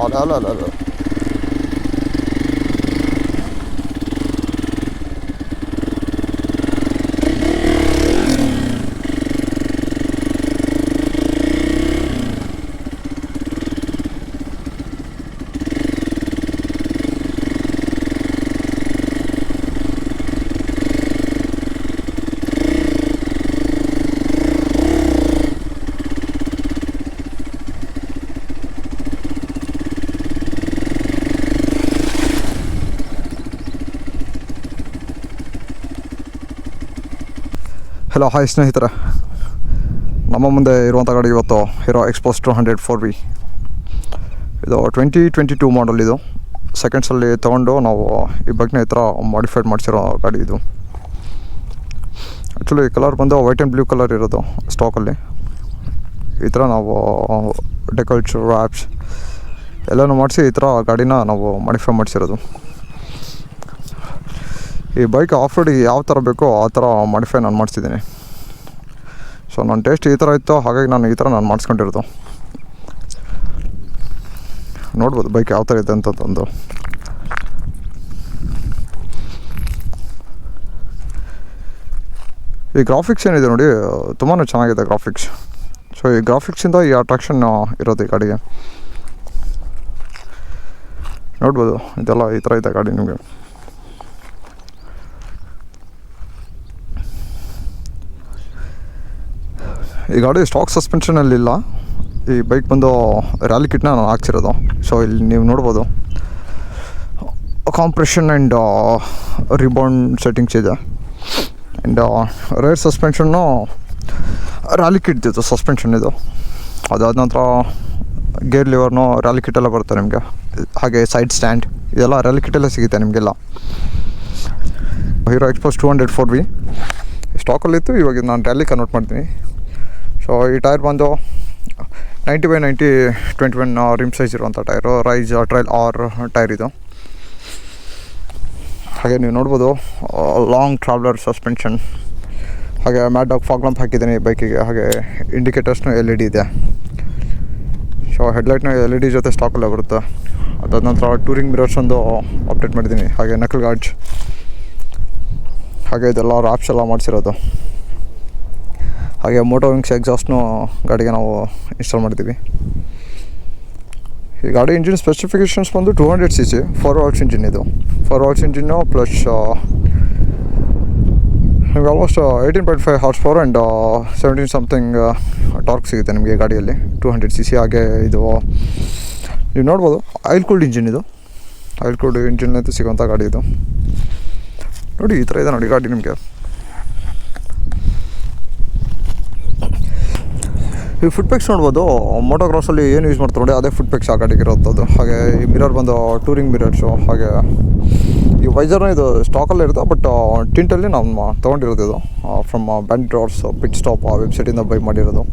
ಅಲ್ಲ ಅಲ್ಲ ಅಲ್ಲ ಅಲ್ಲ ಹಲೋ ಹಾಯ್ ಸ್ನೇಹಿತರೆ, ನಮ್ಮ ಮುಂದೆ ಇರುವಂಥ ಗಾಡಿ ಇವತ್ತು ಹೀರೋ ಎಕ್ಸ್ಪೋಸ್ 200 4V. ಇದು 2022 ಮಾಡಲ್. ಇದು ಸೆಕೆಂಡ್ಸಲ್ಲಿ ತೊಗೊಂಡು ನಾವು ಈ ಬೈಕ್ನ ಈ ಥರ ಮಾಡಿಫೈಡ್ ಮಾಡಿಸಿರೋ ಗಾಡಿ ಇದು. ಆ್ಯಕ್ಚುಲಿ ಕಲರ್ ಬಂದು ವೈಟ್ ಆ್ಯಂಡ್ ಬ್ಲೂ ಕಲರ್ ಇರೋದು ಸ್ಟಾಕಲ್ಲಿ. ಈ ಥರ ನಾವು ಡೆಕಲ್ಚರ್ ರ್ಯಾಪ್ಸ್ ಎಲ್ಲನೂ ಮಾಡಿಸಿ ಈ ಥರ ಗಾಡಿನ ನಾವು ಮಾಡಿಫೈ ಮಾಡಿಸಿರೋದು. ಈ ಬೈಕ್ ಆಫ್ ರೋಡಿಗೆ ಯಾವ ಥರ ಬೇಕೋ ಆ ಥರ ಮಾಡಿಫೈ ನಾನು ಮಾಡಿಸಿದ್ದೀನಿ. ಸೊ ನನ್ನ ಟೇಸ್ಟ್ ಈ ಥರ ಇತ್ತು, ಹಾಗಾಗಿ ನಾನು ಈ ಥರ ನಾನು ಮಾಡಿಸ್ಕೊಂಡಿರೋದು. ನೋಡ್ಬೋದು ಬೈಕ್ ಯಾವ ಥರ ಇದೆ ಅಂತಂದು. ಈ ಗ್ರಾಫಿಕ್ಸ್ ಏನಿದೆ ನೋಡಿ, ತುಂಬಾ ಚೆನ್ನಾಗಿದೆ ಗ್ರಾಫಿಕ್ಸ್. ಸೊ ಈ ಗ್ರಾಫಿಕ್ಸಿಂದ ಈ ಅಟ್ರಾಕ್ಷನ್ ಇರೋದು ಈ ಗಾಡಿಗೆ. ನೋಡ್ಬೋದು ಇದೆಲ್ಲ ಈ ಥರ ಇದೆ ಗಾಡಿ ನಿಮಗೆ. ಈ ಗಾಡಿ ಸ್ಟಾಕ್ ಸಸ್ಪೆನ್ಷನಲ್ಲಿಲ್ಲ. ಈ ಬೈಕ್ ಬಂದು ರ್ಯಾಲಿ ಕಿಟ್ನ ನಾನು ಹಾಕ್ಸಿರೋದು. ಸೊ ಇಲ್ಲಿ ನೀವು ನೋಡ್ಬೋದು ಕಾಂಪ್ರೆಷನ್ ಆ್ಯಂಡ್ ರಿಬೌಂಡ್ ಸೆಟ್ಟಿಂಗ್ಸ್ ಇದೆ. ಆ್ಯಂಡ್ ರೇರ್ ಸಸ್ಪೆನ್ಷನ್ನು ರ್ಯಾಲಿ ಕಿಟ್ ಇದು ಸಸ್ಪೆನ್ಷನ್ ಇದು. ಅದಾದ ನಂತರ ಗೇರ್ ಲಿವರ್ನು ರ್ಯಾಲಿ ಕಿಟ್ಟೆಲ್ಲ ಬರುತ್ತೆ ನಿಮಗೆ. ಹಾಗೆ ಸೈಡ್ ಸ್ಟ್ಯಾಂಡ್ ಇದೆಲ್ಲ ರ್ಯಾಲಿ ಕಿಟ್ಟೆಲ್ಲ ಸಿಗುತ್ತೆ ನಿಮಗೆಲ್ಲ. ಹೀರೋ ಎಕ್ಸ್ಪೋಸ್ 200 4V ಸ್ಟಾಕಲ್ಲಿತ್ತು. ಇವಾಗ ನಾನು ರ್ಯಾಲಿ ಕನ್ವರ್ಟ್ ಮಾಡ್ತೀನಿ. ಸೊ ಈ ಟೈರ್ ಬಂದು 90/90 21 ರಿಮ್ ಸೈಜ್ ಇರುವಂಥ tyre. Rise trail R tyre ಇದು. ಹಾಗೆ ನೀವು ನೋಡ್ಬೋದು ಲಾಂಗ್ ಟ್ರಾವೆಲರ್ ಸಸ್ಪೆನ್ಷನ್. ಹಾಗೆ ಮ್ಯಾಟ್ ಡಾಗ್ ಫಾಗ್ ಲ್ಯಾಂಪ್ ಹಾಕಿದ್ದೀನಿ ಬೈಕಿಗೆ. ಹಾಗೆ ಇಂಡಿಕೇಟರ್ಸ್ನು LED ಇದೆ. ಸೊ ಹೆಡ್ಲೈಟ್ನ LED ಜೊತೆ ಸ್ಟಾಕಲ್ಲೇ ಬರುತ್ತೆ. ಅದಾದ ನಂತರ ಟೂರಿಂಗ್ ಮಿರರ್ಸ್ ಒಂದು ಅಪ್ಡೇಟ್ ಮಾಡಿದ್ದೀನಿ. ಹಾಗೆ ನಕಲ್ ಗಾರ್ಡ್ಸ್, ಹಾಗೆ ಇದೆಲ್ಲ ರ್ಯಾಪ್ಸ್ ಎಲ್ಲ ಮಾಡಿಸಿರೋದು. ಹಾಗೆ ಮೋಟೋ ವಿಂಗ್ಸ್ ಎಕ್ಸಾಸ್ಟ್ನು ಗಾಡಿಗೆ ನಾವು ಇನ್ಸ್ಟಾಲ್ ಮಾಡಿದ್ದೀವಿ. ಈ ಗಾಡಿ ಇಂಜಿನ್ ಸ್ಪೆಸಿಫಿಕೇಷನ್ಸ್ ಬಂದು 200cc 4 ವಾಲ್ವ್ಸ್ ಇಂಜಿನ್ ಇದು. 4 ವಾಲ್ವ್ಸ್ ಇಂಜಿನ್ನು ಪ್ಲಸ್ ನಿಮಗೆ almost 18.5 horse power and 17 something torque ಸಿಗುತ್ತೆ ನಿಮಗೆ ಗಾಡಿಯಲ್ಲಿ 200cc. ಹಾಗೆ ಇದು ನೀವು ನೋಡ್ಬೋದು ಆಯಿಲ್ ಕೂಲ್ಡ್ ಇಂಜಿನ್ ಇದು. ಆಯಿಲ್ ಕೂಲ್ಡ್ ಇಂಜಿನ್ ಅಂತ ಸಿಗುವಂಥ ಗಾಡಿ ಇದು. ನೋಡಿ ಈ ಥರ ಇದೆ ನೋಡಿ ಗಾಡಿ ನಿಮಗೆ. ಈ ಫುಟ್ ಪೆಕ್ಸ್ ನೋಡ್ಬೋದು, ಮೋಟೋಕ್ರಾಸಲ್ಲಿ ಏನು ಯೂಸ್ ಮಾಡ್ತಾರೆ ನೋಡಿ ಅದೇ ಫುಟ್ ಪೆಕ್ಸ್ ಆ ಗಾಡಿಗೆ ಇರೋದು. ಹಾಗೆ ಈ ಮಿರರ್ ಬಂದು ಟೂರಿಂಗ್ ಮಿರರ್ಸು. ಹಾಗೆ ಈ ವೈಸರ್ನ ಇದು ಸ್ಟಾಕಲ್ಲೇ ಇರುತ್ತೆ, ಬಟ್ ಟಿಂಟಲ್ಲಿ ನಾವು ತೊಗೊಂಡಿರೋದು ಇದು from band roads pit stop ಆ ವೆಬ್ಸೈಟಿಂದ ಬೈ ಮಾಡಿರೋದು.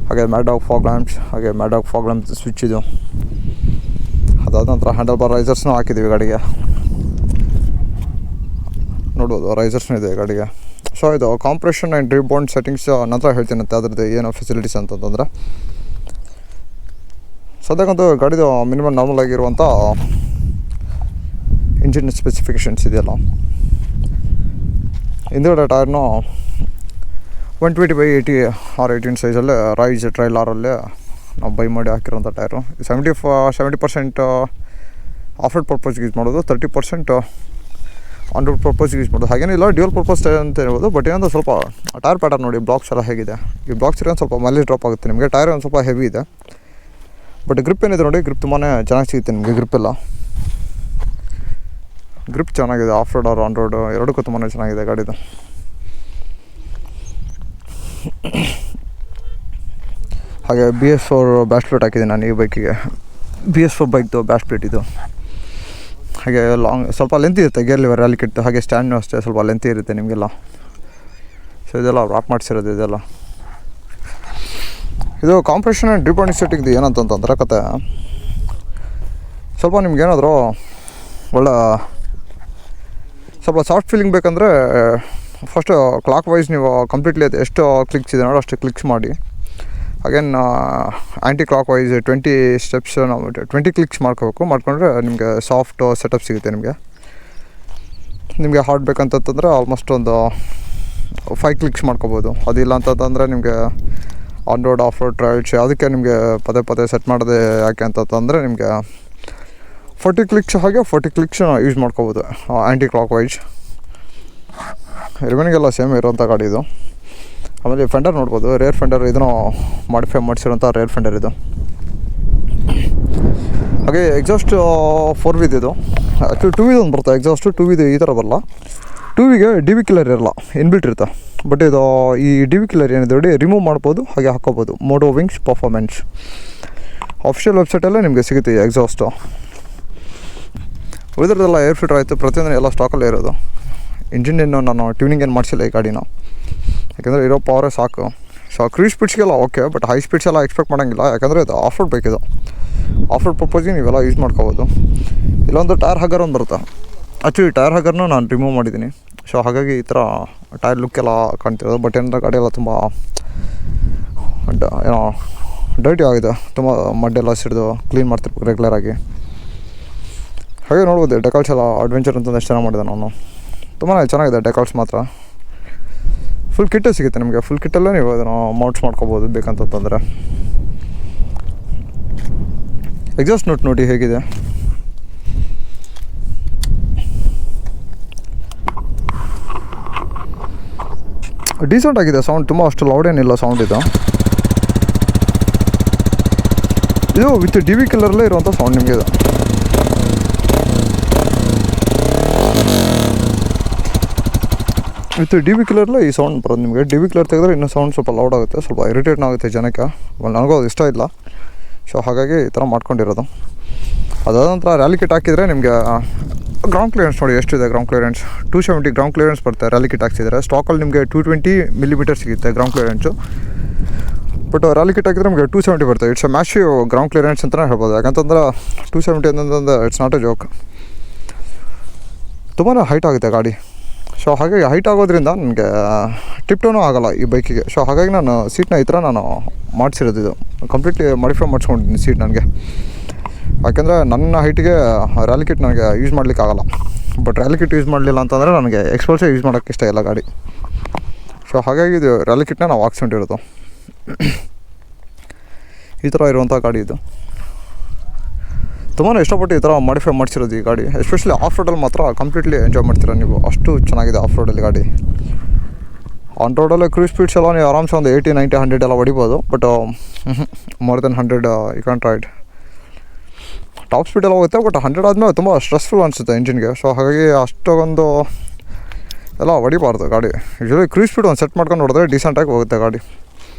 ಹಾಗೆ ಮ್ಯಾಟ್ ಡಾಗ್ ಫಾಗ್ ಲ್ಯಾಂಪ್ಸ್, ಹಾಗೆ Mad Dog fog lamp switch ಇದು. ಅದಾದ ನಂತರ ಹ್ಯಾಂಡಲ್ ಬಾರ್ ರೈಸರ್ಸ್ನೂ ಹಾಕಿದ್ದೀವಿ ಗಾಡಿಗೆ. ನೋಡ್ಬೋದು ರೈಸರ್ಸ್ನೂ ಇದೆ ಗಾಡಿಗೆ. ಸೊ ಇದು ಕಾಂಪ್ರೆಷನ್ ಆ್ಯಂಡ್ ರಿಬೌಂಡ್ ಸೆಟ್ಟಿಂಗ್ಸ್ ನಂತರ ಹೇಳ್ತೀನಂತೆ ಅದ್ರದ್ದು ಏನೋ ಫೆಸಿಲಿಟೀಸ್ ಅಂತಂದರೆ. ಸದ್ಯಕ್ಕಂತೂ ಗಾಡಿದು ಮಿನಿಮಮ್ ನಾರ್ಮಲ್ ಆಗಿರುವಂಥ ಇಂಜಿನ್ ಸ್ಪೆಸಿಫಿಕೇಷನ್ಸ್ ಇದೆಯಲ್ಲ. ಹಿಂದುಗಡೆ ಟೈರ್ನು 120/80 ಆರ್ 18 ಸೈಜಲ್ಲೇ ರೈಸ್ ಟ್ರೈಲ್ ಆರಲ್ಲೇ ನಾವು ಬೈ ಮಾಡಿ ಹಾಕಿರೋಂಥ ಟೈರು. 70% ಆಫ್ ರೋಡ್ ಪರ್ಪಸ್ಗೆ ಯೂಸ್ ಮಾಡೋದು, 30% ಆನ್ ರೋಡ್ ಪರ್ಪಸ್ಗೆ ಯೂಸ್ ಮಾಡೋದು. ಹಾಗೇನಿಲ್ಲ ಡ್ಯೂಯಲ್ ಪರ್ಪಸ್ ಅಂತ ಹೇಳ್ಬೋದು. ಬಟ್ ಏನಂದ್ರೆ ಸ್ವಲ್ಪ ಟೈರ್ ಪ್ಯಾಟರ್ನ್ ನೋಡಿ, ಬ್ಲಾಕ್ಸ್ ಎಲ್ಲ ಹೇಗಿದೆ. ಈ ಬ್ಲಾಕ್ಸ್ ಇರೋ ಸ್ವಲ್ಪ ಮೈಲೇಜ್ ಡ್ರಾಪ್ ಆಗುತ್ತೆ ನಿಮಗೆ. ಟೈರ್ ಒಂದು ಸ್ವಲ್ಪ ಹೆವಿ ಇದೆ, ಬಟ್ ಗ್ರಿಪ್ ಏನಿದೆ ನೋಡಿ, ಗ್ರಿಪ್ ತುಂಬಾ ಚೆನ್ನಾಗಿ ಸಿಗುತ್ತೆ ನಿಮಗೆ. ಗ್ರಿಪ್ಪೆಲ್ಲ ಗ್ರಿಪ್ ಚೆನ್ನಾಗಿದೆ, off road or on road ಎರಡಕ್ಕೂ ತುಂಬಾ ಚೆನ್ನಾಗಿದೆ ಗಾಡಿದು. ಹಾಗೆ BS4 ಬ್ಯಾಶ್ ಪ್ಲೇಟ್ ಹಾಕಿದ್ದೀನಿ ನಾನು ಈ ಬೈಕಿಗೆ. BS4 ಬೈಕ್ದು ಬ್ಯಾಶ್ ಪ್ಲೇಟ್ ಇದು. ಹಾಗೆ ಲಾಂಗ್ ಸ್ವಲ್ಪ ಲೆಂತ್ ಇರುತ್ತೆ ಗೇರ್ ಲಿವರ್ ರ್ಯಾಲಿ ಕಿಟ್. ಹಾಗೆ ಸ್ಟ್ಯಾಂಡ್ನೂ ಅಷ್ಟೇ ಸ್ವಲ್ಪ ಲೆಂತ್ ಇರುತ್ತೆ ನಿಮಗೆಲ್ಲ. ಸೊ ಇದೆಲ್ಲ ರಾಪ್ ಮಾಡಿಸಿರೋದು ಇದೆಲ್ಲ. ಇದು ಕಾಂಪ್ರೆಷನ್ ಆ್ಯಂಡ್ ರಿಬೌಂಡ್ ಸೆಟ್ಟಿಂಗ್ದು ಏನಂತಂದ್ರೆ ಕತೆ ಸ್ವಲ್ಪ ನಿಮ್ಗೇನಾದರೂ ಒಳ್ಳೆ ಸ್ವಲ್ಪ ಸಾಫ್ಟ್ ಫೀಲಿಂಗ್ ಬೇಕಂದರೆ ಫಸ್ಟು ಕ್ಲಾಕ್ ವೈಸ್ ನೀವು ಕಂಪ್ಲೀಟ್ಲಿ ಎಷ್ಟು ಕ್ಲಿಕ್ಸ್ ಇದೆ ನೋಡಿ ಅಷ್ಟು ಕ್ಲಿಕ್ಸ್ ಮಾಡಿ. Again anticlockwise 20 steps ನಾವು 20 ಕ್ಲಿಕ್ಸ್ ಮಾಡ್ಕೊಂಡ್ರೆ ನಿಮಗೆ ಸಾಫ್ಟ್ ಸೆಟಪ್ ಸಿಗುತ್ತೆ. ನಿಮಗೆ ಹಾರ್ಡ್ ಬೇಕಂತಂದರೆ ಆಲ್ಮೋಸ್ಟ್ ಒಂದು 5 ಕ್ಲಿಕ್ಸ್ ಮಾಡ್ಕೋಬೋದು. ಅದಿಲ್ಲ ಅಂತಂದರೆ ನಿಮಗೆ on road of road trials ಅದಕ್ಕೆ ನಿಮಗೆ ಪದೇ ಸೆಟ್ ಮಾಡೋದೇ ಯಾಕೆ ಅಂತಂದರೆ ನಿಮಗೆ 40 ಕ್ಲಿಕ್ಸ್ ಹಾಗೆ 40 ಕ್ಲಿಕ್ಸ್ ಯೂಸ್ ಮಾಡ್ಕೋಬೋದು ಆ್ಯಂಟಿ ಕ್ಲಾಕ್ ವೈಸ್. ರಿಮೈನಿಂಗೆಲ್ಲ ಸೇಮ್ ಇರೋಂಥ ಗಾಡಿ ಇದು. ಆಮೇಲೆ ಫೆಂಡರ್ ನೋಡ್ಬೋದು, ರೇರ್ ಫೆಂಡರ್, ಇದನ್ನು ಮಾಡಿಫೈ ಮಾಡಿಸಿರೋಂಥ ರೇರ್ ಫೆಂಡರ್ ಇದು. ಹಾಗೆ ಎಕ್ಸಾಸ್ಟ್ 4 ವಿದ್ ಇದು. ಆ್ಯಕ್ಚುಲಿ 2 ವಿದ್ ಒಂದು ಬರುತ್ತೆ ಎಕ್ಸಾಸ್ಟು. 2 ವಿದ್ ಈ ಥರ ಬರಲ್ಲ. 2 ವಿಗೆ ಡಿ ವಿ ಕಿಲ್ಲರ್ ಇರಲ್ಲ, ಇನ್ಬಿಲ್ಟ್ ಇರುತ್ತೆ. ಬಟ್ ಇದು ಈ ಡಿ ವಿ ಕಿಲ್ಲರ್ ಏನಿದೆ ನೋಡಿ, ರಿಮೂವ್ ಮಾಡ್ಬೋದು ಹಾಗೆ ಹಾಕ್ಕೋಬೋದು. ಮೋಟೋ ವಿಂಗ್ಸ್ ಪರ್ಫಾರ್ಮೆನ್ಸ್ ಅಫಿಷಿಯಲ್ ವೆಬ್ಸೈಟಲ್ಲೇ ನಿಮಗೆ ಸಿಗುತ್ತೆ ಈ ಎಕ್ಸಾಸ್ಟು. ಉಳಿದ್ರದ್ದೆಲ್ಲ ಏರ್ ಫಿಲ್ಟರ್ ಆಯಿತು, ಪ್ರತಿಯೊಂದು ಎಲ್ಲ ಸ್ಟಾಕಲ್ಲೇ ಇರೋದು. ಇಂಜಿನ್ ಏನು ನಾನು ಟ್ಯೂನಿಂಗ್ ಏನು ಮಾಡಿಸಿಲ್ಲ ಈ ಗಾಡಿನ, ಯಾಕೆಂದರೆ ಇರೋ ಪವರೇ ಸಾಕು. ಸೊ ಕ್ರೂಸ್ ಸ್ಪೀಡ್ಸ್ಗೆಲ್ಲ ಓಕೆ, ಬಟ್ ಹೈ ಸ್ಪೀಡ್ಸ್ ಎಲ್ಲ ಎಕ್ಸ್ಪೆಕ್ಟ್ ಮಾಡೋಂಗಿಲ್ಲ, ಯಾಕಂದರೆ ಇದು ಆಫ್ ರೋಡ್ ಬೈಕ್. ಇದು ಆಫ್ ರೋಡ್ ಪರ್ಪಸ್ಗೆ ನೀವೆಲ್ಲ ಯೂಸ್ ಮಾಡ್ಕೋಬೋದು. ಇಲ್ಲೊಂದು ಟೈರ್ ಹಗ್ಗರ್ ಒಂದು ಬರುತ್ತೆ. ಆ್ಯಕ್ಚುಲಿ ಟೈರ್ ಹಗ್ಗರ್ನ ನಾನು ರಿಮೂವ್ ಮಾಡಿದ್ದೀನಿ. ಸೊ ಹಾಗಾಗಿ ಈ ಥರ ಟೈರ್ ಲುಕ್ ಎಲ್ಲ ಕಾಣ್ತಿರೋದು. ಬಟ್ ಏನಂದರೆ ಗಾಡಿ ಎಲ್ಲ ತುಂಬ ಏನೋ ಡರ್ಟಿ ಆಗಿದೆ, ತುಂಬ ಮಡ್ಡೆಲ್ಲ ಸಿಡಿದು ಕ್ಲೀನ್ ಮಾಡ್ತಿರ್ಬೇಕು ರೆಗ್ಯುಲರಾಗಿ. ಹಾಗೆ ನೋಡ್ಬೋದು ಡೆಕಾಲ್ಸ್ ಎಲ್ಲ ಅಡ್ವೆಂಚರ್ ಅಂತಂದು ಎಷ್ಟು ಚೆನ್ನಾಗಿ ಮಾಡಿದೆ ನಾನು. ತುಂಬಾ ಚೆನ್ನಾಗಿದೆ ಡೆಕಾಲ್ಸ್ ಮಾತ್ರ. ಫುಲ್ ಕಿಟ್ಟೇ ಸಿಗುತ್ತೆ ನಿಮಗೆ. ಫುಲ್ ಕಿಟ್ಟಲ್ಲೇ ನೀವು ಅದನ್ನು ಮೌಂಟ್ಸ್ ಮಾಡ್ಕೋಬೋದು ಬೇಕಂತಂದರೆ. ಎಕ್ಸಾಸ್ಟ್ ನೋಟ್ ನೋಡಿ ಹೇಗಿದೆ. ಡೀಸೆಂಟ್ ಆಗಿದೆ ಸೌಂಡ್, ತುಂಬ ಅಷ್ಟು ಲೌಡ್ ಏನಿಲ್ಲ ಸೌಂಡ್ ಇದು. ಇದು ವಿತ್ ಡಿ ವಿ ಕಿಲ್ಲರಲ್ಲೇ ಇರುವಂಥ ಸೌಂಡ್ ನಿಮಗೆ ಇದು. ವಿತ್ ಡಿ ವಿ ಕಿಲ್ಲರ್ಲೇ ಈ ಸೌಂಡ್ ಬರೋದು ನಿಮಗೆ. ಡಿ ವಿ ಕಿಲ್ಲರ್ ತೆಗೆದ್ರೆ ಇನ್ನೂ ಸೌಂಡ್ ಸ್ವಲ್ಪ ಲೌಡ್ ಆಗುತ್ತೆ, ಸ್ವಲ್ಪ ಇರಿಟೇಟ್ನ ಆಗುತ್ತೆ ಜನಕ್ಕೆ. ನನಗೂ ಅದು ಇಷ್ಟ ಇಲ್ಲ. ಸೊ ಹಾಗಾಗಿ ಈ ಥರ ಮಾಡ್ಕೊಂಡಿರೋದು. ಅದಾದ ನಂತರ ರ್ಯಾಲಿ ಕಿಟ್ ಹಾಕಿದರೆ ನಿಮಗೆ ಗ್ರೌಂಡ್ ಕ್ಲಿಯರೆನ್ಸ್ ನೋಡಿ ಎಷ್ಟಿದೆ. ಗ್ರೌಂಡ್ ಕ್ಲಿಯರೆನ್ಸ್ 270 ಗ್ರೌಂಡ್ ಕ್ಲಿಯರೆನ್ಸ್ ಬರುತ್ತೆ ರ್ಯಾಲಿ ಕಿಟ್ ಹಾಕ್ಸಿದ್ರೆ. ಸ್ಟಾಕಲ್ಲಿ ನಿಮಗೆ 220 mm ಸಿಗುತ್ತೆ ground clearance. But rally kit ಹಾಕಿದ್ರೆ ನಿಮಗೆ 270 ಬರುತ್ತೆ. It's a massive ground clearance ಅಂತಲೇ ಹೇಳ್ಬೋದು. ಯಾಕಂತಂದ್ರೆ 270 ಅಂತಂದ್ರೆ ಇಟ್ಸ್ ನಾಟ್ ಎ ಜೋಕ್. ತುಂಬಾ ಹೈಟ್ ಆಗುತ್ತೆ ಗಾಡಿ. ಸೊ ಹಾಗಾಗಿ ಹೈಟ್ ಆಗೋದ್ರಿಂದ ನನಗೆ ಟಿಪ್ಟೋನೂ ಆಗೋಲ್ಲ ಈ ಬೈಕಿಗೆ. ಸೊ ಹಾಗಾಗಿ ನಾನು ಸೀಟ್ನ ಈ ಥರ ನಾನು ಮಾಡಿಸಿರೋದು. ಇದು ಕಂಪ್ಲೀಟ್ಲಿ ಮಾಡಿಫೈ ಮಾಡಿಸ್ಕೊಂಡಿದ್ದೀನಿ ಸೀಟ್ ನನಗೆ. ಯಾಕೆಂದರೆ ನನ್ನ ಹೈಟಿಗೆ ರ್ಯಾಲಿ ಕಿಟ್ ನನಗೆ ಯೂಸ್ ಮಾಡಲಿಕ್ಕೆ ಆಗೋಲ್ಲ. ಬಟ್ ರ್ಯಾಲಿ ಕಿಟ್ ಯೂಸ್ ಮಾಡಲಿಲ್ಲ ಅಂತಂದರೆ ನನಗೆ ಎಕ್ಸ್ಪಲ್ಸೇ ಯೂಸ್ ಮಾಡೋಕ್ಕೆ ಇಷ್ಟ ಇಲ್ಲ ಗಾಡಿ. ಸೊ ಹಾಗಾಗಿ ಇದು ರ್ಯಾಲಿ ಕಿಟ್ನ ನಾವು ಹಾಕ್ಸ್ಕೊಂಡಿರೋದು. ಈ ಥರ ಇರುವಂಥ ಗಾಡಿ ಇದು. ತುಂಬಾ ಇಷ್ಟಪಟ್ಟು ಈ ಥರ ಮಾಡಿಫೈ ಮಾಡಿಸಿರೋದು ಈ ಗಾಡಿ. ಎಸ್ಪೆಷಲಿ ಆಫ್ ರೋಡಲ್ಲಿ ಮಾತ್ರ ಕಂಪ್ಲೀಟ್ಲಿ ಎಂಜಾಯ್ ಮಾಡ್ತೀರ ನೀವು, ಅಷ್ಟು ಚೆನ್ನಾಗಿದೆ ಆಫ್ ರೋಡಲ್ಲಿ ಗಾಡಿ. ಆನ್ ರೋಡಲ್ಲೇ ಕ್ರೂಸ್ ಸ್ಪೀಡ್ಸ್ ಎಲ್ಲ ನೀವು ಆರಾಮ್ಸೆ ಒಂದು 80, 90, 100 ಎಲ್ಲ ಹೊಡಿಬೋದು. But more than 100 you can ride. Top ಸ್ಪೀಡೆಲ್ಲ ಹೋಗುತ್ತೆ, ಬಟ್ 100 ಆದಮೇಲೆ ತುಂಬ ಸ್ಟ್ರೆಸ್ಫುಲ್ ಅನಿಸುತ್ತೆ ಇಂಜಿನ್ಗೆ. ಸೊ ಹಾಗಾಗಿ ಅಷ್ಟೊಂದು ಎಲ್ಲ ಹೊಡಿಬಾರ್ದು ಗಾಡಿ. ಯೂಶ್ವಲಿ ಕ್ರೂಸ್ ಸ್ಪೀಡ್ ಒಂದು ಸೆಟ್ ಮಾಡ್ಕೊಂಡು ಹೊಡೆದ್ರೆ ಡೀಸೆಂಟಾಗಿ ಹೋಗುತ್ತೆ ಗಾಡಿ.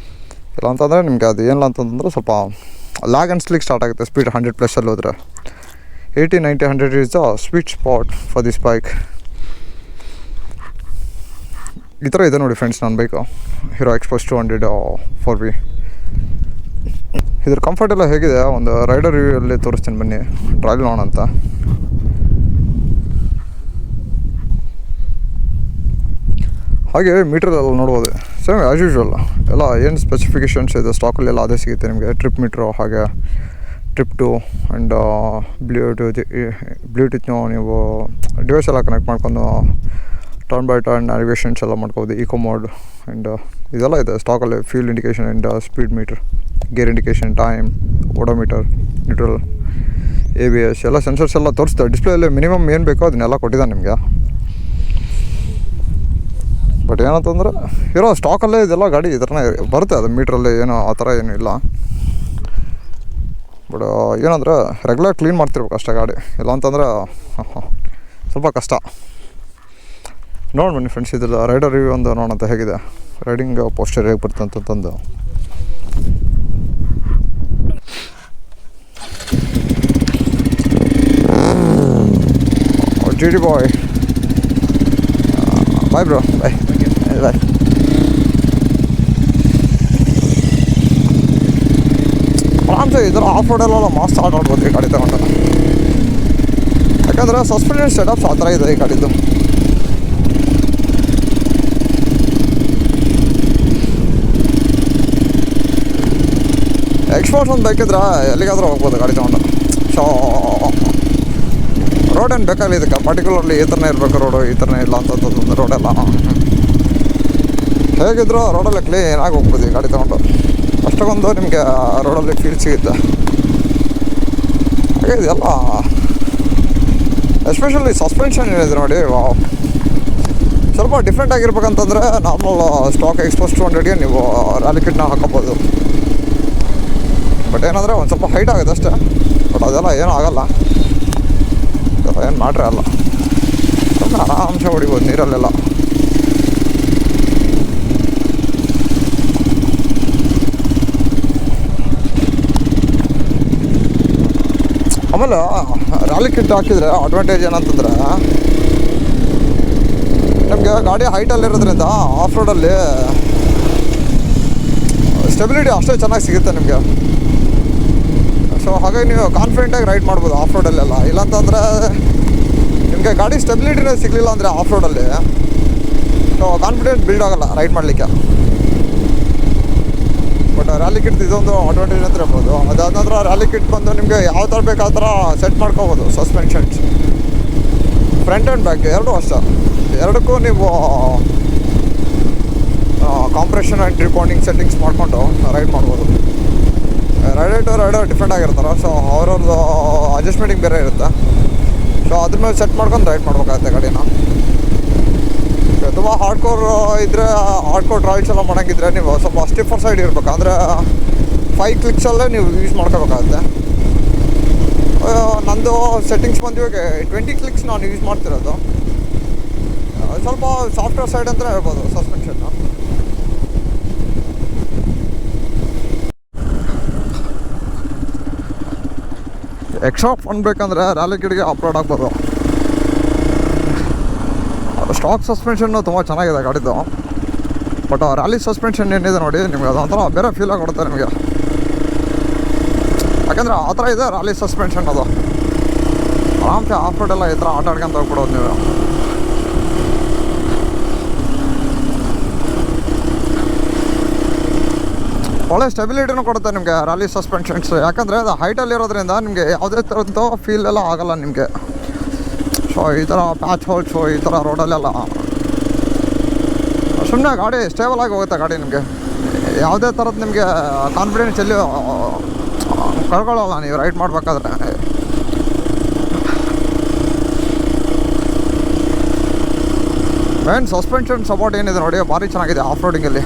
ಇಲ್ಲ ಅಂತಂದರೆ ನಿಮಗೆ ಅದು ಏನಿಲ್ಲ ಅಂತಂದ್ರೆ ಸ್ವಲ್ಪ ಲ್ಯಾಗ್ ಅನ್ಸ್ಲಿಕ್ಕೆ ಸ್ಟಾರ್ಟ್ ಆಗುತ್ತೆ ಸ್ಪೀಡ್ 100+ ಹೋದರೆ. 80, 90, 100 is the sweet spot for this bike. ಈ ಥರ ಇದೆ ನೋಡಿ ಫ್ರೆಂಡ್ಸ್ ನನ್ನ ಬೈಕು, ಹೀರೋ ಎಕ್ಸ್ಪೋಸ್ 200 4V. ಇದ್ರ ಕಂಫರ್ಟ್ ಎಲ್ಲ ಹೇಗಿದೆ ಒಂದು ರೈಡರ್ ರಿವ್ಯೂಲ್ಲಿ ತೋರಿಸ್ತೀನಿ ಬನ್ನಿ, ಟ್ರಯಲ್ ನೋಡೋಣ ಅಂತ. ಹಾಗೆ ಮೀಟ್ರೆಲ್ಲ ನೋಡ್ಬೋದು ಸೇಮ್ ಆ್ಯಸ್ ಯೂಶ್ವಲ್. ಎಲ್ಲ ಏನು ಸ್ಪೆಸಿಫಿಕೇಷನ್ಸ್ ಇದೆ ಸ್ಟಾಕಲ್ಲೆಲ್ಲ ಅದೇ ಸಿಗುತ್ತೆ ನಿಮಗೆ. ಟ್ರಿಪ್ ಮೀಟ್ರು, ಹಾಗೆ ಟ್ರಿಪ್ ಟು ಆ್ಯಂಡ್ ಬ್ಲೂಟೂತ್ನು ನೀವು ಡಿವೈಸ್ ಎಲ್ಲ ಕನೆಕ್ಟ್ ಮಾಡ್ಕೊಂಡು ಟರ್ನ್ ಬೈ ಟರ್ನ್ ನ್ಯಾವಿಗೇಷನ್ಸ್ ಎಲ್ಲ ಮಾಡ್ಕೋಬೋದು. ಈಕೋ ಮೋಡ್ ಆ್ಯಂಡ್ ಇದೆಲ್ಲ ಇದೆ ಸ್ಟಾಕಲ್ಲಿ. Fuel indication and speed meter, gear indication, time, odometer, neutral, ABS ಎಲ್ಲ ಸೆನ್ಸರ್ಸ್ ಎಲ್ಲ ತೋರಿಸ್ತಾರೆ. ಡಿಸ್ಪ್ಲೇಯಲ್ಲಿ ಮಿನಿಮಮ್ ಏನು ಬೇಕೋ ಅದನ್ನೆಲ್ಲ ಕೊಟ್ಟಿದ್ದಾನೆ ನಿಮಗೆ. ಬಟ್ ಏನಂತಂದ್ರೆ ಇರೋ ಸ್ಟಾಕಲ್ಲೇ ಇದೆಲ್ಲ ಗಾಡಿ ಈ ಥರನೇ ಬರುತ್ತೆ. ಅದು ಮೀಟ್ರಲ್ಲಿ ಏನೋ ಆ ಥರ ಏನೂ ಇಲ್ಲ. ಬಟ್ ಏನಂದರೆ ರೆಗ್ಯುಲರ್ ಕ್ಲೀನ್ ಮಾಡ್ತಿರ್ಬೇಕು ಅಷ್ಟೇ ಗಾಡಿ. ಇಲ್ಲ ಅಂತಂದರೆ ಸ್ವಲ್ಪ ಕಷ್ಟ. ನೋಡಿ ಬನ್ನಿ ಫ್ರೆಂಡ್ಸ್, ಇದ್ರದ್ದು ರೈಡರ್ ರಿವ್ಯೂ ಒಂದು ನೋಡೋಂತ ಹೇಗಿದೆ, ರೈಡಿಂಗ್ ಪೋಸ್ಟರ್ ಹೇಗೆ ಬರುತ್ತೆ ಅಂತಂದು. GD ಬಾಯ್, ಬಾಯ್ ಬ್ರೋ, ಬಾಯ್ ಬಾಯ್. ಆರಾಮ್ಸೆ ಈ ಥರ ಆಫ್ ರೋಡಲ್ಲೆಲ್ಲ ಮಸ್ತ್ ಆಟ ಆಡ್ಬೋದು ಈ ಗಾಡಿ ತಗೊಂಡು. ಯಾಕಂದರೆ ಸಸ್ಪೆನ್ಷನ್ ಸೆಟಪ್ಸ್ ಆ ಥರ ಇದೆ ಈ ಗಾಡಿದು. ಎಕ್ಸ್ಪೋರ್ಟ್ಸ್ ಒಂದು ಬೈಕ್ ಇದ್ರೆ ಎಲ್ಲಿಗಾದರೂ ಹೋಗ್ಬೋದು ಗಾಡಿ ತೊಗೊಂಡು. ಸೊ ರೋಡ್ ಏನು ಬೇಕಾಗಿಲ್ಲ ಇದಕ್ಕೆ, ಪರ್ಟಿಕ್ಯುಲರ್ಲಿ ಈ ಥರನೇ ಇರಬೇಕು ರೋಡು, ಈ ಥರನೇ ಇಲ್ಲ ಅಂತಂದು ರೋಡೆಲ್ಲ ಹೇಗಿದ್ರು ರೋಡಲ್ಲಿ ಕ್ಲೀನಾಗಿ ಹೋಗ್ಬೋದು ಈ ಗಾಡಿ ತೊಗೊಂಡು. ಅಷ್ಟೊಂದು ನಿಮಗೆ ರೋಡಲ್ಲಿ ಫೀಲ್ ಸಿಗುತ್ತೆ. ಹಾಗೆ ಇದೆಲ್ಲ ಎಸ್ಪೆಷಲಿ ಸಸ್ಪೆನ್ಷನ್ ಏನಿದೆ ನೋಡಿ, ಸ್ವಲ್ಪ ಡಿಫ್ರೆಂಟ್ ಆಗಿರ್ಬೇಕಂತಂದರೆ ನಾರ್ಮಲ್ ಸ್ಟಾಕ್ ಎಕ್ಸ್ಪೋಸ್ 200ಗೆ ನೀವು ರ್ಯಾಲಿ ಕಿಟ್ನ ಹಾಕೋಬೋದು. ಬಟ್ ಏನಂದರೆ ಒಂದು ಸ್ವಲ್ಪ ಹೈಟ್ ಆಗುತ್ತೆ ಅಷ್ಟೇ. ಬಟ್ ಅದೆಲ್ಲ ಏನೂ ಆಗೋಲ್ಲ, ಏನು ಮಾಡ್ರೆ ಅಲ್ಲ, ಸುಮ್ಮನೆ ಆರಾಮ್ಸೆ ಹೊಡಿಬೋದು ನೀರಲ್ಲೆಲ್ಲ. ಆಮೇಲೆ ರ್ಯಾಲಿ ಕಿಟ್ ಹಾಕಿದರೆ ಅಡ್ವಾಂಟೇಜ್ ಏನಂತಂದರೆ ನಮಗೆ ಗಾಡಿ ಹೈಟಲ್ಲಿರೋದ್ರಿಂದ ಆಫ್ ರೋಡಲ್ಲಿ ಸ್ಟೆಬಿಲಿಟಿ ಅಷ್ಟೇ ಚೆನ್ನಾಗಿ ಸಿಗುತ್ತೆ ನಿಮಗೆ. ಸೊ ಹಾಗಾಗಿ ನೀವು ಕಾನ್ಫಿಡೆಂಟಾಗಿ ರೈಡ್ ಮಾಡ್ಬೋದು ಆಫ್ ರೋಡಲ್ಲೆಲ್ಲ. ಇಲ್ಲಾಂತಂದರೆ ನಿಮಗೆ ಗಾಡಿ ಸ್ಟೆಬಿಲಿಟಿನೇ ಸಿಗಲಿಲ್ಲ ಅಂದರೆ ಆಫ್ ರೋಡಲ್ಲಿ ಸೊ ಕಾನ್ಫಿಡೆನ್ಸ್ ಬಿಲ್ಡ್ ಆಗೋಲ್ಲ ರೈಡ್ ಮಾಡಲಿಕ್ಕೆ. ಬಟ್ ರ್ಯಾಲಿ ಕಿಟ್ ಇದೊಂದು ಅಡ್ವಾಂಟೇಜ್ ಅಂತ ಹೇಳ್ಬೋದು. ಅದಾದ ನಂತರ ರ್ಯಾಲಿ ಕಿಟ್ ಬಂದು ನಿಮಗೆ ಯಾವ ಥರ ಬೇಕು ಆ ಥರ ಸೆಟ್ ಮಾಡ್ಕೋಬೋದು. ಸಸ್ಪೆನ್ಷನ್ಸ್ ಫ್ರಂಟ್ ಆ್ಯಂಡ್ ಬ್ಯಾಕ್ ಎರಡೂ ಅಷ್ಟೇ, ಎರಡಕ್ಕೂ ನೀವು ಕಾಂಪ್ರೆಷನ್ ಆ್ಯಂಡ್ ರಿಪಾಂಡಿಂಗ್ ಸೆಟ್ಟಿಂಗ್ಸ್ ಮಾಡಿಕೊಂಡು ರೈಡ್ ಮಾಡ್ಬೋದು. ರೈಡರ್ ಟು ರೈಡರ್ ಡಿಫ್ರೆಂಟ್ ಆಗಿರ್ತಾರೆ. ಸೊ ಅವ್ರವ್ರದ್ದು ಅಡ್ಜಸ್ಟ್ಮೆಂಟಿಂಗ್ ಬೇರೆ ಇರುತ್ತೆ. ಸೊ ಅದ್ರ ಮೇಲೆ ಸೆಟ್ ಮಾಡ್ಕೊಂಡು ರೈಡ್ ಮಾಡ್ಬೇಕಾಗುತ್ತೆ ಗಾಡಿನ. ತುಂಬ ಹಾರ್ಡ್ಕೋರ್ ಇದ್ದರೆ, ಹಾರ್ಡ್ಕೋರ್ ಟ್ರಾವೆಲ್ಸ್ ಎಲ್ಲ ಮಾಡೋಂಗಿದ್ರೆ ನೀವು ಸ್ವಲ್ಪ ಸ್ಟಿಫರ್ ಸೈಡ್ ಇರಬೇಕು. ಅಂದರೆ 5 ಕ್ಲಿಕ್ಸಲ್ಲೇ ನೀವು ಯೂಸ್ ಮಾಡ್ಕೋಬೇಕಾಗುತ್ತೆ. ನಂದು ಸೆಟ್ಟಿಂಗ್ಸ್ ಬಂದು ಇವಾಗ 20 ಕ್ಲಿಕ್ಸ್ ನಾನು ಯೂಸ್ ಮಾಡ್ತಿರೋದು. ಸ್ವಲ್ಪ ಸಾಫ್ಟ್ವೇರ್ ಸೈಡ್ ಅಂತ ಹೇಳ್ಬೋದು ಸಸ್ಪೆನ್ಷನ್ನ. ಎಕ್ಸ್ಟ್ರಾ ಫಂಡ್ ಬೇಕಂದರೆ ರ್ಯಾಲಿ ಕಿಟ್ಗೆ ಅಪ್ಲೋಡ್ ಆಗ್ಬೋದು. ಸ್ಟಾಕ್ ಸಸ್ಪೆನ್ಷನ್ನು ತುಂಬ ಚೆನ್ನಾಗಿದೆ ಗಾಡಿದು. ಬಟ್ ರ್ಯಾಲಿ ಸಸ್ಪೆನ್ಷನ್ ಏನಿದೆ ನೋಡಿ, ನಿಮಗೆ ಅದೊಂಥರ ಬೇರೆ ಫೀಲಾಗಿ ಕೊಡುತ್ತೆ ನಿಮಗೆ. ಯಾಕೆಂದರೆ ಆ ಥರ ಇದೆ ರ್ಯಾಲಿ ಸಸ್ಪೆನ್ಷನ್. ಅದು ಆರಾಮ್ಸೆ ಆಫ್ ರೋಡೆಲ್ಲ ಈ ಥರ ಆಟ ಆಡ್ಕೊಂತ ಹೋಗ್ಬಿಡೋದು ನೀವು. ಒಳ್ಳೆ ಸ್ಟೆಬಿಲಿಟಿನೂ ಕೊಡುತ್ತೆ ನಿಮಗೆ ರ್ಯಾಲಿ ಸಸ್ಪೆನ್ಷನ್ಸ್. ಯಾಕಂದರೆ ಅದು ಹೈಟಲ್ಲಿರೋದ್ರಿಂದ ನಿಮಗೆ ಯಾವುದೇ ಥರದ್ದು ಫೀಲ್ ಎಲ್ಲ ಆಗೋಲ್ಲ ನಿಮಗೆ. ಸೊ ಈ ಥರ ಪ್ಯಾಚ್ ಹೋಲ್ಸು ಈ ಥರ ರೋಡಲ್ಲೆಲ್ಲ ಸುಮ್ಮನೆ ಗಾಡಿ ಸ್ಟೇಬಲ್ ಆಗಿ ಹೋಗುತ್ತೆ ಗಾಡಿ. ನಿಮಗೆ ಯಾವುದೇ ಥರದ್ದು ನಿಮಗೆ ಕಾನ್ಫಿಡೆನ್ಸ್ ಎಲ್ಲಿ ಕಳ್ಕೊಳ್ಳಲ್ಲ ನೀವು ರೈಡ್ ಮಾಡಬೇಕಾದ್ರೆ. ಮೇನ್ ಸಸ್ಪೆನ್ಷನ್ ಸಪೋರ್ಟ್ ಏನಿದೆ ನೋಡಿ ಭಾರಿ ಚೆನ್ನಾಗಿದೆ ಆಫ್ ರೋಡಿಂಗಲ್ಲಿ.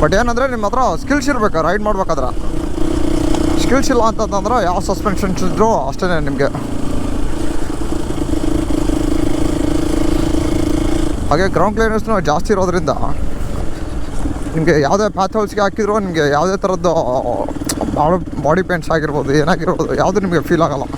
ಬಟ್ ಏನಂದರೆ ನಿಮ್ಮ ಹತ್ರ ಸ್ಕಿಲ್ಸ್ ಇರಬೇಕು ರೈಡ್ ಮಾಡ್ಬೇಕಾದ್ರೆ. ಸ್ಕಿಲ್ಸ್ ಇಲ್ಲ ಅಂತಂದ್ರೆ ಯಾವ ಸಸ್ಪೆನ್ಷನ್ಸ್ ಇದ್ದರೂ ಅಷ್ಟೇ ನಿಮಗೆ. ಹಾಗೆ ಗ್ರೌಂಡ್ ಕ್ಲಿಯರೆನ್ಸ್ನೂ ಜಾಸ್ತಿ ಇರೋದ್ರಿಂದ ನಿಮಗೆ ಯಾವುದೇ ಪ್ಯಾಚ್ ಹೌಲ್ಸ್ಗೆ ಹಾಕಿದ್ರು ನಿಮಗೆ ಯಾವುದೇ ಥರದ್ದು ಬಾಡಿ ಪೇಂಟ್ಸ್ ಆಗಿರ್ಬೋದು ಏನಾಗಿರ್ಬೋದು ಯಾವುದು ನಿಮಗೆ ಫೀಲ್ ಆಗೋಲ್ಲ.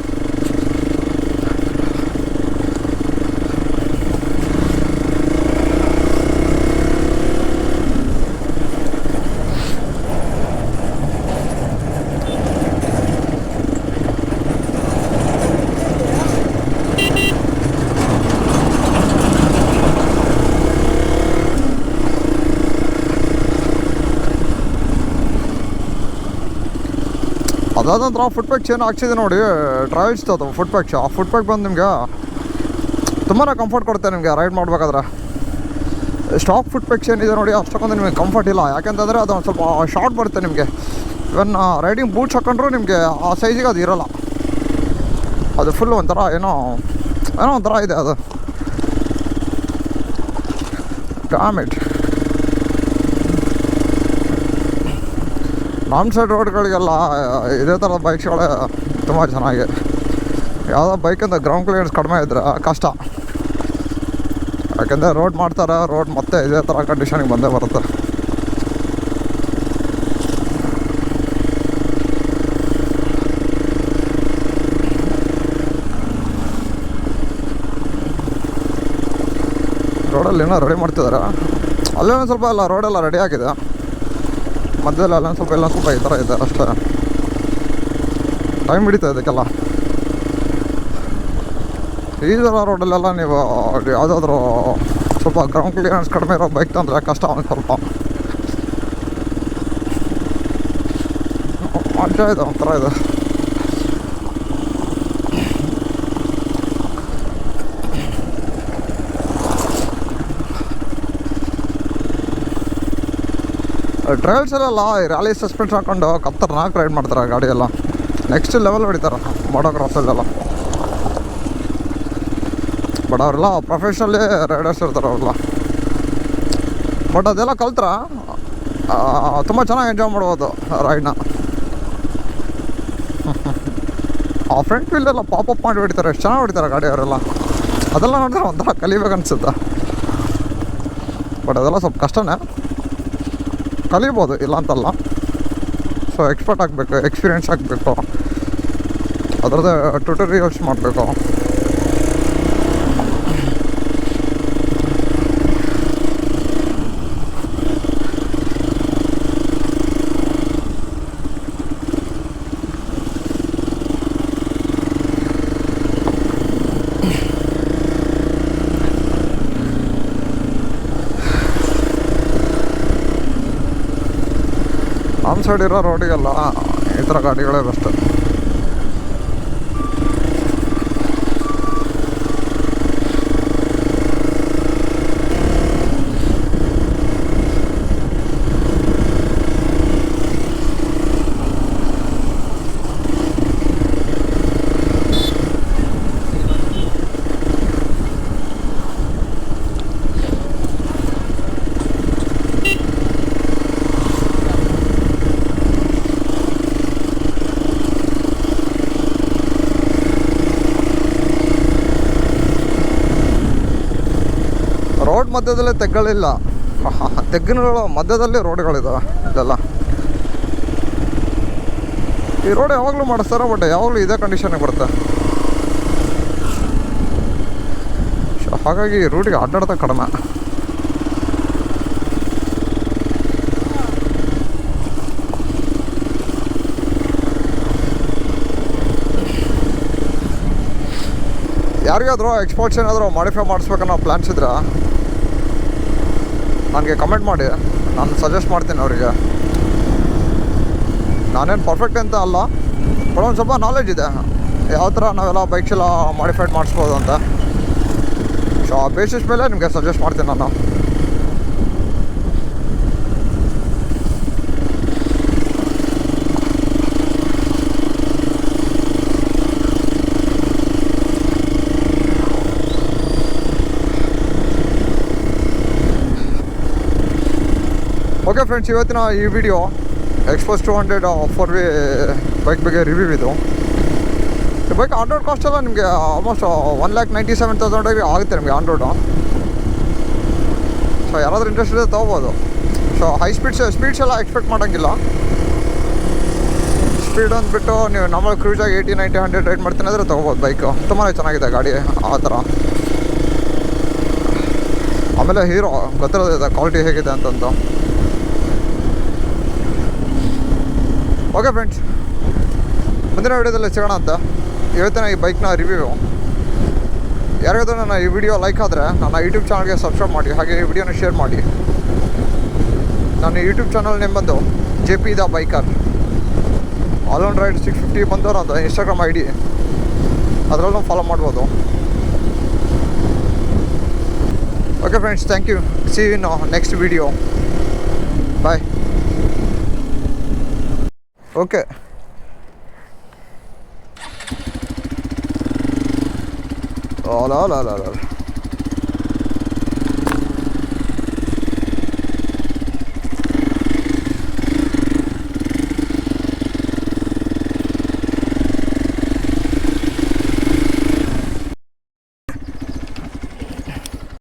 ಅದಾದ ನಂತರ ಫುಟ್ ಪ್ಯಾಕ್ಸ್ ಏನು ಹಾಕ್ಸಿದೆ ನೋಡಿ ಟ್ರಾವೆಲ್ಸ್ ಅದು ಫುಟ್ ಪ್ಯಾಕ್ಸ್. ಆ ಫುಟ್ ಪ್ಯಾಕ್ ಬಂದು ನಿಮಗೆ ತುಂಬಾ ಕಂಫರ್ಟ್ ಕೊಡುತ್ತೆ ನಿಮಗೆ ರೈಡ್ ಮಾಡಬೇಕಾದ್ರೆ. ಸ್ಟಾಕ್ ಫುಟ್ ಪ್ಯಾಕ್ಸ್ ಏನಿದೆ ನೋಡಿ ಅಷ್ಟೊಂದು ನಿಮಗೆ ಕಂಫರ್ಟ್ ಇಲ್ಲ. ಯಾಕೆಂತಂದರೆ ಅದು ಒಂದು ಸ್ವಲ್ಪ ಶಾರ್ಟ್ ಬರುತ್ತೆ ನಿಮಗೆ. ಇವನ್ ರೈಡಿಂಗ್ ಬೂಟ್ಸ್ ಹಾಕೊಂಡ್ರು ನಿಮಗೆ ಆ ಸೈಜಿಗೆ ಅದು ಇರೋಲ್ಲ. ಅದು ಫುಲ್ಲು ಒಂಥರ ಏನೋ ಒಂಥರ ಇದೆ ಅದು. ಡ್ಯಾಮೇಜ್ ನಮ್ಮ ಸೈಡ್ ರೋಡ್ಗಳಿಗೆಲ್ಲ ಇದೇ ಥರದ ಬೈಕ್ಸ್ಗಳೇ ತುಂಬ ಚೆನ್ನಾಗಿ. ಯಾವುದೋ ಬೈಕಿಂದ ಗ್ರೌಂಡ್ ಕ್ಲಿಯರೆನ್ಸ್ ಕಡಿಮೆ ಇದ್ದರೆ ಕಷ್ಟ. ಯಾಕೆಂದರೆ ರೋಡ್ ಮಾಡ್ತಾರೆ, ರೋಡ್ ಮತ್ತೆ ಇದೇ ಥರ ಕಂಡೀಷನಿಗೆ ಬಂದೇ ಬರುತ್ತೆ. ರೋಡಲ್ಲಿ ಏನೋ ರೆಡಿ ಮಾಡ್ತಿದ್ದಾರೆ. ಅಲ್ಲೇ ಒಂದು ಸ್ವಲ್ಪ ಎಲ್ಲ ರೋಡೆಲ್ಲ ರೆಡಿ ಆಗಿದೆ. ಮಧ್ಯದಲ್ಲಿ ಅಲ್ಲೊಂದು ಸ್ವಲ್ಪ ಈ ಥರ ಇದೆ ಅಷ್ಟೇ. ಟೈಮ್ ಹಿಡಿತಾ ಇದಕ್ಕೆಲ್ಲ. ಈ ಥರ ರೋಡಲ್ಲೆಲ್ಲ ನೀವು ಯಾವುದಾದ್ರೂ ಸ್ವಲ್ಪ ಗ್ರೌಂಡ್ ಕ್ಲಿಯರೆನ್ಸ್ ಕಡಿಮೆ ಇರೋ ಬೈಕ್ ತಂದರೆ ಕಷ್ಟ ಒಂದು ಸ್ವಲ್ಪ. ಮಜಾ ಇದೆ ಒಂಥರ ಇದು. ಟ್ರಯಲ್ಸಲ್ಲೆಲ್ಲ ಈ ರ್ಯಾಲಿ ಸಸ್ಪೆನ್ಸ್ ಹಾಕೊಂಡು ಖತರ್ನಾಕ್ ರೈಡ್ ಮಾಡ್ತಾರೆ ಗಾಡಿ ಎಲ್ಲ. ನೆಕ್ಸ್ಟ್ ಲೆವೆಲ್ ಹೊಡಿತಾರೆ ಮೋಟೋ ಕ್ರಾಸಲ್ಲೆಲ್ಲ. ಬಟ್ ಅವರೆಲ್ಲ ಪ್ರೊಫೆಷ್ನಲಿ ರೈಡರ್ಸ್ ಇರ್ತಾರೆ ಅವರೆಲ್ಲ. ಬಟ್ ಅದೆಲ್ಲ ಕಲ್ತ್ರೆ ತುಂಬ ಚೆನ್ನಾಗಿ ಎಂಜಾಯ್ ಮಾಡ್ಬೋದು ರೈಡ್ನ. ಆ ಫ್ರಂಟ್ ವೀಲೆಲ್ಲ ಪಾಪಪ್ ಮಾಡಿ ಹೊಡಿತಾರೆ, ಎಷ್ಟು ಚೆನ್ನಾಗಿ ಹೊಡಿತಾರೆ ಗಾಡಿ ಅವರೆಲ್ಲ. ಅದೆಲ್ಲ ನೋಡಿದ್ರೆ ಒಂಥರ ಕಲಿಬೇಕನ್ಸುತ್ತೆ. ಬಟ್ ಅದೆಲ್ಲ ಸ್ವಲ್ಪ ಕಷ್ಟನೇ, ಕಲಿಬೋದು ಇಲ್ಲ ಅಂತಲ್ಲ. ಸೊ ಎಕ್ಸ್ಪರ್ಟ್ ಆಗಬೇಕು, ಎಕ್ಸ್ಪೀರಿಯೆನ್ಸ್ ಆಗಬೇಕು, ಅದರದ್ದೇ ಟ್ಯುಟೋರಿಯಲ್ಸ್ ಮಾಡಬೇಕು. ನಮ್ಮ ಸೈಡ್ ಇರೋ ರೋಡಿಗೆಲ್ಲ ಈ ಥರ ಗಾಡಿಗಳೇ ಬೆಸ್ಟ್. ರೋಡ್ ಮಧ್ಯದಲ್ಲೇ ತೆಗ್ಗಳಿಲ್ಲ, ತೆಗ್ಗಿನಗಳ ಮಧ್ಯದಲ್ಲಿ ರೋಡ್ಗಳಿದಾವೆ ಇದೆಲ್ಲ. ಈ ರೋಡ್ ಯಾವಾಗಲೂ ಮಾಡಿಸ್ತಾರೆ, ಬಟ್ ಯಾವಾಗಲೂ ಇದೇ ಕಂಡೀಷನ್ಗೆ ಬರುತ್ತೆ. ಹಾಗಾಗಿ ರೂಟಿಗೆ ಅಡ್ಡಾಡ್ತಾ ಕಡಿಮೆ. ಯಾರಿಗಾದರೂ ಎಕ್ಸ್ಪೋರ್ಟ್ಸ್ ಏನಾದರೂ ಮಾಡಿಫೈ ಮಾಡಿಸ್ಬೇಕನ್ನೋ ಪ್ಲ್ಯಾನ್ಸ್ ಇದ್ರೆ ನನಗೆ ಕಮೆಂಟ್ ಮಾಡಿ, ನಾನು ಸಜೆಸ್ಟ್ ಮಾಡ್ತೀನಿ ಅವರಿಗೆ. ನಾನೇನು ಪರ್ಫೆಕ್ಟ್ ಅಂತ ಅಲ್ಲ, ಬಟ್ ಒಂದು ಸ್ವಲ್ಪ ನಾಲೆಡ್ಜ್ ಇದೆ ಯಾವ ಥರ ನಾವೆಲ್ಲ ಬೈಕ್ಸ್ ಎಲ್ಲ ಮಾಡಿಫೈಡ್ ಮಾಡಿಸ್ಬೋದು ಅಂತ. ಸೊ ಆ ಬೇಸಿಸ್ ಮೇಲೆ ನಿಮಗೆ ಸಜೆಸ್ಟ್ ಮಾಡ್ತೀನಿ ನಾನು. ಓಕೆ ಫ್ರೆಂಡ್ಸ್, ಇವತ್ತಿನ ಈ ವಿಡಿಯೋ ಎಕ್ಸ್ಪೋಸ್ 200 4V ಬೈಕ್ ಬಗ್ಗೆ ರಿವ್ಯೂ ಇದು. ಈ ಬೈಕ್ ಆನ್ ರೋಡ್ ಕಾಸ್ಟ್ ಎಲ್ಲ ನಿಮಗೆ ಆಲ್ಮೋಸ್ಟ್ 1,97,000 ಆಗುತ್ತೆ ನಿಮಗೆ ಆನ್ ರೋಡು. ಸೊ ಯಾರಾದರೂ ಇಂಟ್ರೆಸ್ಟ್ ಇದೆ ತೊಗೋಬೋದು. ಸೊ ಹೈ ಸ್ಪೀಡ್ಸ್ ಎಲ್ಲ ಎಕ್ಸ್ಪೆಕ್ಟ್ ಮಾಡೋಂಗಿಲ್ಲ. ಸ್ಪೀಡ್ ಅಂದ್ಬಿಟ್ಟು ನೀವು ನಾರ್ಮಲ್ ಕ್ರೂಸಾಗಿ 80, 90, 100 ರೈಡ್ ಮಾಡ್ತೀನಿ ಅಂದರೆ ತೊಗೋಬೋದು. ಬೈಕು ತುಂಬಾ ಚೆನ್ನಾಗಿದೆ ಗಾಡಿ ಆ ಥರ. ಆಮೇಲೆ ಹೀರೋ ಗೊತ್ತಿರೋದಿದೆ ಕ್ವಾಲಿಟಿ ಹೇಗಿದೆ ಅಂತಂದು. ಓಕೆ ಫ್ರೆಂಡ್ಸ್, ಮುಂದಿನ ವೀಡಿಯೋದಲ್ಲಿ ಸಿಗೋಣ ಅಂತ. ಇವತ್ತಿನ ಈ ಬೈಕ್ನ ರಿವ್ಯೂ. ಯಾರಿಗಾದ್ರೂ ನನ್ನ ಈ ವಿಡಿಯೋ ಲೈಕ್ ಆದರೆ ನನ್ನ ಯೂಟ್ಯೂಬ್ ಚಾನಲ್ಗೆ ಸಬ್ಸ್ಕ್ರೈಬ್ ಮಾಡಿ, ಹಾಗೆ ಈ ವಿಡಿಯೋನ ಶೇರ್ ಮಾಡಿ. ನನ್ನ ಯೂಟ್ಯೂಬ್ ಚಾನಲ್ ನೇಮ್ ಬಂದು JP the biker. All on ride 650 ಬಂದವರು ಅಂತ ಇನ್ಸ್ಟಾಗ್ರಾಮ್ ID, ಅದರಲ್ಲೂ ಫಾಲೋ ಮಾಡ್ಬೋದು. Okay friends, thank you. See you in next video. Bye. Okay, ಅಲ್ಲ